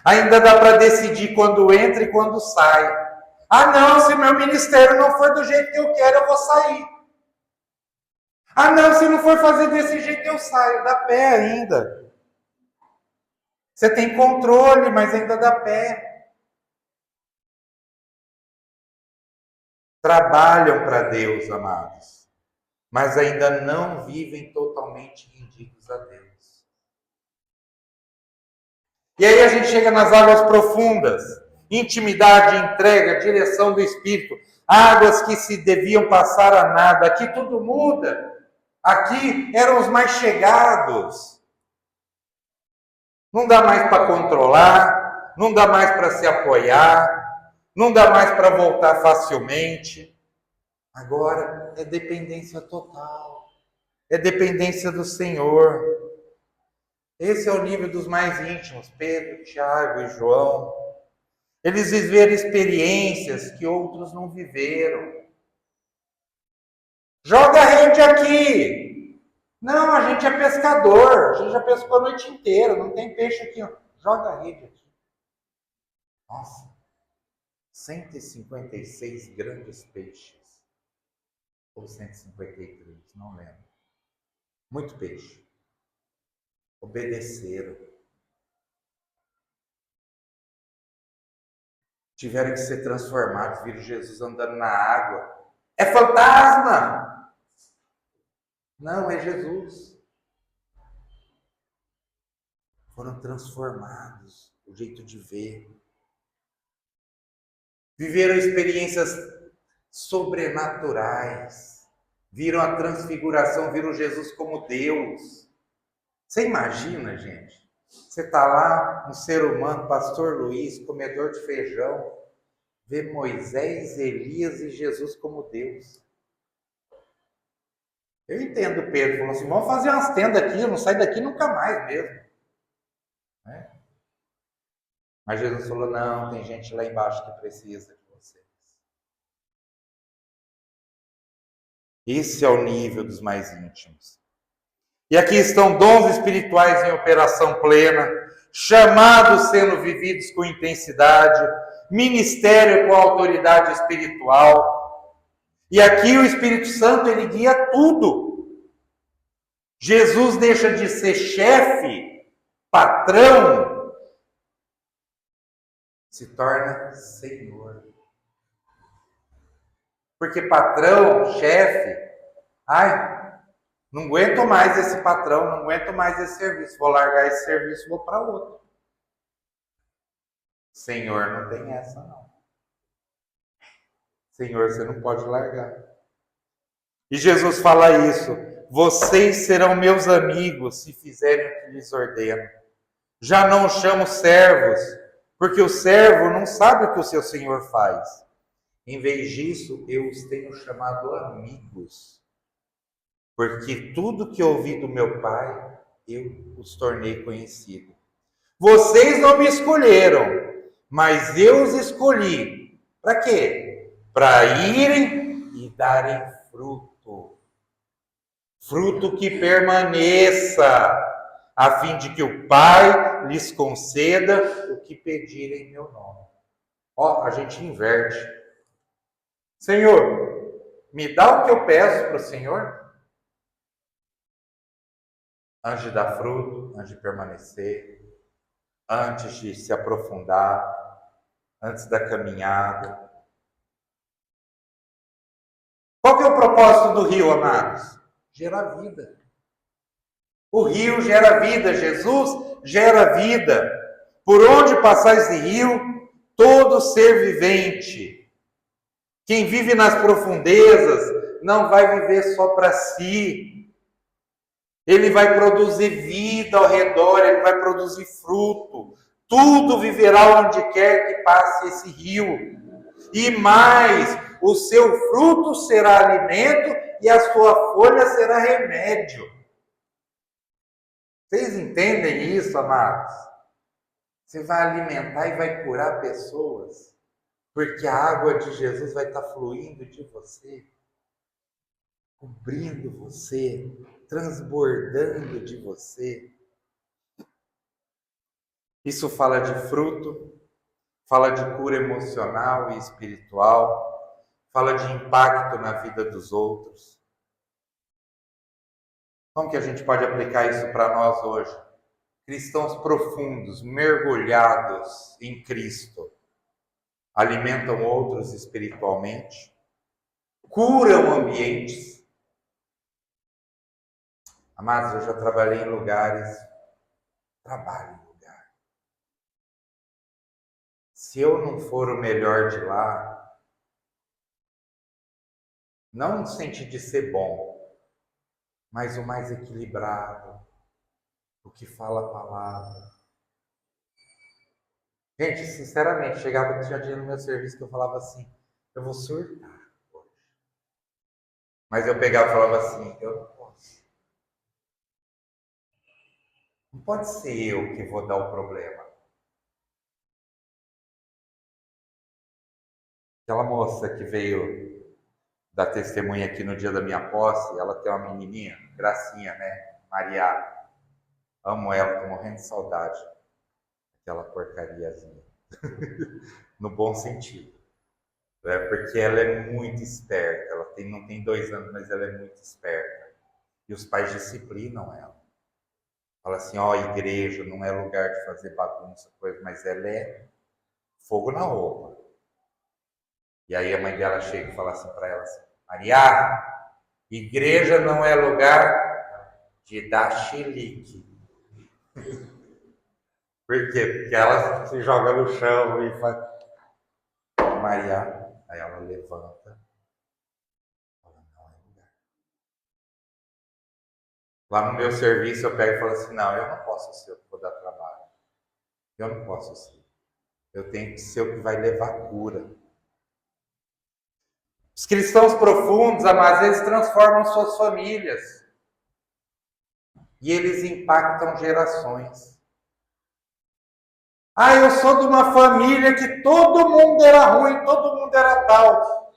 Ainda dá para decidir quando entra e quando sai. Não, se meu ministério não for do jeito que eu quero, eu vou sair. Não, se não for fazer desse jeito, eu saio. Dá pé ainda. Você tem controle, mas ainda dá pé. Trabalham para Deus, amados, mas ainda não vivem totalmente rendidos a Deus. E aí a gente chega nas águas profundas, intimidade, entrega, direção do Espírito, águas que se deviam passar a nada. Aqui tudo muda. Aqui eram os mais chegados. Não dá mais para controlar, não dá mais para se apoiar, não dá mais para voltar facilmente. Agora é dependência total. É dependência do Senhor. Esse é o nível dos mais íntimos, Pedro, Tiago e João. Eles viveram experiências que outros não viveram. Joga a rede aqui. Não, a gente é pescador. A gente já pescou a noite inteira. Não tem peixe aqui. Joga a rede aqui. Nossa, 156 grandes peixes. Ou 153, não lembro. Muito peixe. Obedeceram. Tiveram que ser transformados. Viram Jesus andando na água. É fantasma! Não, é Jesus. Foram transformados. O jeito de ver. Viveram experiências sobrenaturais. Viram a transfiguração, viram Jesus como Deus. Você imagina, gente? Você está lá, um ser humano, pastor Luiz, comedor de feijão, vê Moisés, Elias e Jesus como Deus. Eu entendo Pedro, falou assim, vamos fazer umas tendas aqui, eu não saio daqui nunca mais mesmo. Né? Mas Jesus falou, não, tem gente lá embaixo que precisa de vocês. Esse é o nível dos mais íntimos. E aqui estão dons espirituais em operação plena, chamados sendo vividos com intensidade, ministério com autoridade espiritual. E aqui o Espírito Santo, ele guia tudo. Jesus deixa de ser chefe, patrão, se torna Senhor. Porque patrão, chefe, não aguento mais esse patrão, não aguento mais esse serviço, vou largar esse serviço, vou para outro. Senhor não tem essa não. Senhor, você não pode largar. E Jesus fala isso. vocês serão meus amigos se fizerem o que lhes ordeno. Já não os chamo servos, porque o servo não sabe o que o seu senhor faz. Em vez disso, eu os tenho chamado amigos, porque tudo que ouvi do meu Pai, eu os tornei conhecido. Vocês não me escolheram, mas eu os escolhi. Para quê? Para irem e darem fruto. Fruto que permaneça, a fim de que o Pai lhes conceda o que pedirem em meu nome. Ó, a gente inverte. Senhor, me dá o que eu peço para o Senhor? Antes de dar fruto, antes de permanecer, antes de se aprofundar, antes da caminhada. Qual que é o propósito do rio, amados? Gerar vida. O rio gera vida, Jesus gera vida. Por onde passar esse rio, todo ser vivente, quem vive nas profundezas, não vai viver só para si. Ele vai produzir vida ao redor, ele vai produzir fruto. Tudo viverá onde quer que passe esse rio. E mais, o seu fruto será alimento e a sua folha será remédio. Vocês entendem isso, amados? Você vai alimentar e vai curar pessoas, porque a água de Jesus vai estar fluindo de você, cobrindo você, transbordando de você. Isso fala de fruto, fala de cura emocional e espiritual, fala de impacto na vida dos outros. Como que a gente pode aplicar isso para nós hoje? Cristãos profundos, mergulhados em Cristo, alimentam outros espiritualmente, curam ambientes. Amados, eu já trabalhei em lugares, trabalho em lugar. Se eu não for o melhor de lá, não no sentido de ser bom, mas o mais equilibrado, o que fala a palavra. Gente, sinceramente, tinha dia no meu serviço que eu falava assim, eu vou surtar hoje. Mas eu pegava e falava assim, eu não posso. Não pode ser eu que vou dar o problema. Aquela moça que veio dar testemunha aqui no dia da minha posse, ela tem uma menininha, gracinha, né? Maria. Amo ela, tô morrendo de saudade. Aquela porcariazinha. No bom sentido. Porque ela é muito esperta. Ela não tem 2 anos, mas ela é muito esperta. E os pais disciplinam ela. Fala assim, ó, igreja não é lugar de fazer bagunça, coisa, mas ela é fogo na roupa. E aí a mãe dela chega e fala assim para ela assim, Maria, igreja não é lugar de dar chilique. Por quê? Porque ela se joga no chão e faz... Maria, aí ela levanta. Fala, não é lugar. Lá no meu serviço eu pego e falo assim, não, eu não posso ser o que vou dar trabalho. Eu não posso ser. Eu tenho que ser o que vai levar cura. Os cristãos profundos, amados, eles transformam suas famílias. E eles impactam gerações. Ah, eu sou de uma família que todo mundo era ruim, todo mundo era tal.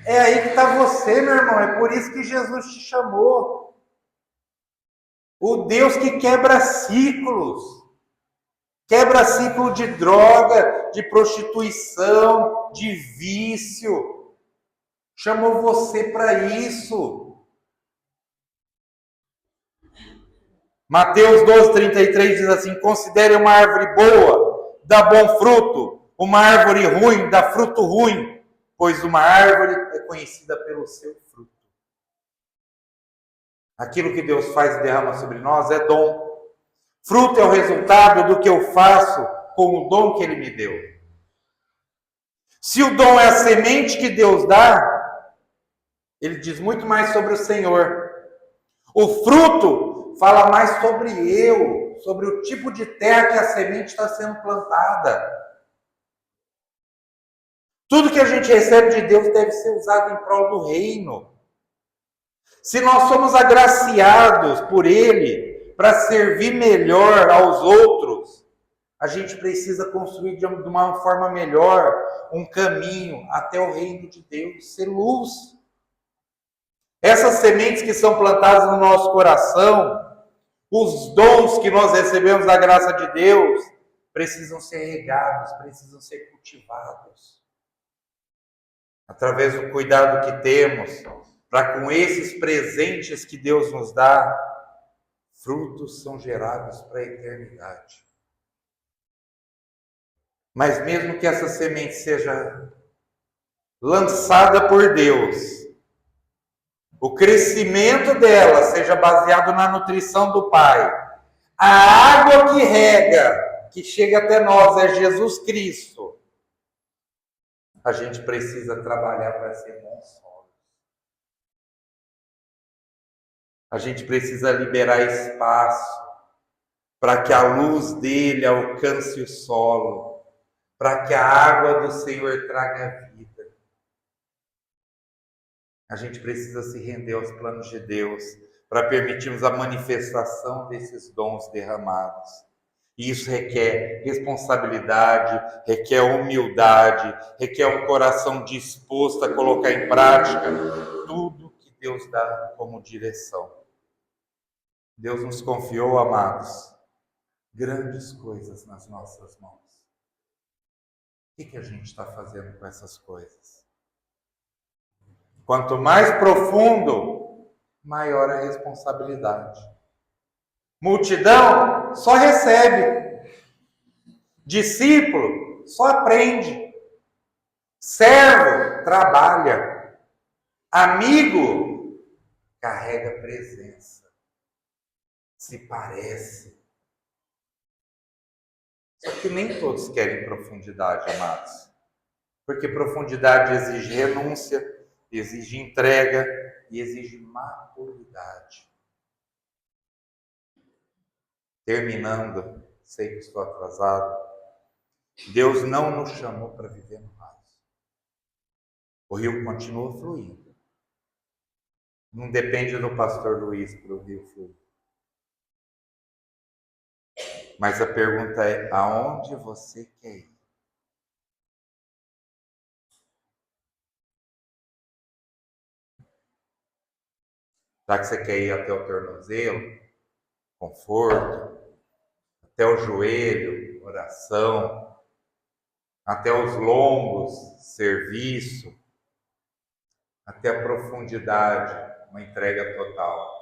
É aí que está você, meu irmão. É por isso que Jesus te chamou. O Deus que quebra ciclos. Quebra ciclo de droga, de prostituição, de vício. Chamou você para isso. Mateus 12:33 diz assim, considere uma árvore boa, dá bom fruto, uma árvore ruim, dá fruto ruim, pois uma árvore é conhecida pelo seu fruto. Aquilo que Deus faz e derrama sobre nós é dom. Fruto é o resultado do que eu faço com o dom que Ele me deu. Se o dom é a semente que Deus dá, Ele diz muito mais sobre o Senhor. O fruto fala mais sobre eu, sobre o tipo de terra que a semente está sendo plantada. Tudo que a gente recebe de Deus deve ser usado em prol do reino. Se nós somos agraciados por Ele para servir melhor aos outros, a gente precisa construir de uma forma melhor um caminho até o reino de Deus, ser luz. Essas sementes que são plantadas no nosso coração, os dons que nós recebemos da graça de Deus, precisam ser regados, precisam ser cultivados. Através do cuidado que temos, para com esses presentes que Deus nos dá, frutos são gerados para a eternidade. Mas mesmo que essa semente seja lançada por Deus, o crescimento dela seja baseado na nutrição do Pai, a água que rega, que chega até nós, é Jesus Cristo. A gente precisa trabalhar para ser bons solos. A gente precisa liberar espaço para que a luz dele alcance o solo, para que a água do Senhor traga vida. A gente precisa se render aos planos de Deus para permitirmos a manifestação desses dons derramados. E isso requer responsabilidade, requer humildade, requer um coração disposto a colocar em prática tudo que Deus dá como direção. Deus nos confiou, amados, grandes coisas nas nossas mãos. O que a gente está fazendo com essas coisas? Quanto mais profundo, maior a responsabilidade. Multidão só recebe. Discípulo só aprende. Servo trabalha. Amigo carrega presença. Se parece. Só que nem todos querem profundidade, amados. Porque profundidade exige renúncia, exige entrega e exige maturidade. Terminando, sei que estou atrasado. Deus não nos chamou para viver no raso. O rio continua fluindo. Não depende do pastor Luiz para o rio fluir. Mas a pergunta é: aonde você quer ir? Será que você quer ir até o tornozelo, conforto, até o joelho, oração, até os lombos, serviço, até a profundidade, uma entrega total?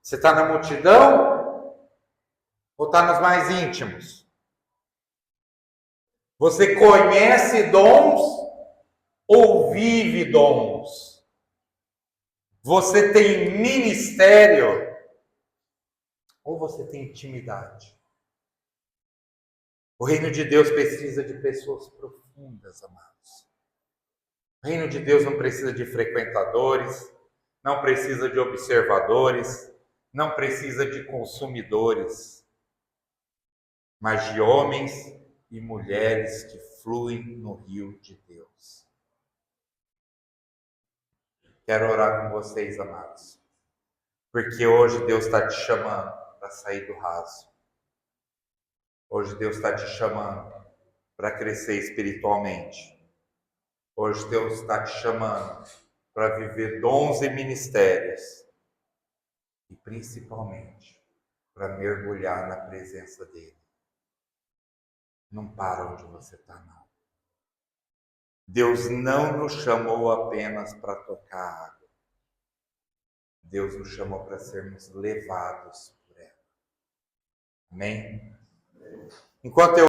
Você está na multidão ou está nos mais íntimos? Você conhece dons ou vive dons? Você tem ministério ou você tem intimidade? O reino de Deus precisa de pessoas profundas, amados. O reino de Deus não precisa de frequentadores, não precisa de observadores, não precisa de consumidores, mas de homens e mulheres que fluem no rio de Deus. Quero orar com vocês, amados, porque hoje Deus está te chamando para sair do raso. Hoje Deus está te chamando para crescer espiritualmente. Hoje Deus está te chamando para viver dons e ministérios. E principalmente para mergulhar na presença dEle. Não para onde você está, não. Deus não nos chamou apenas para tocar água. Deus nos chamou para sermos levados por ela. Amém? Enquanto eu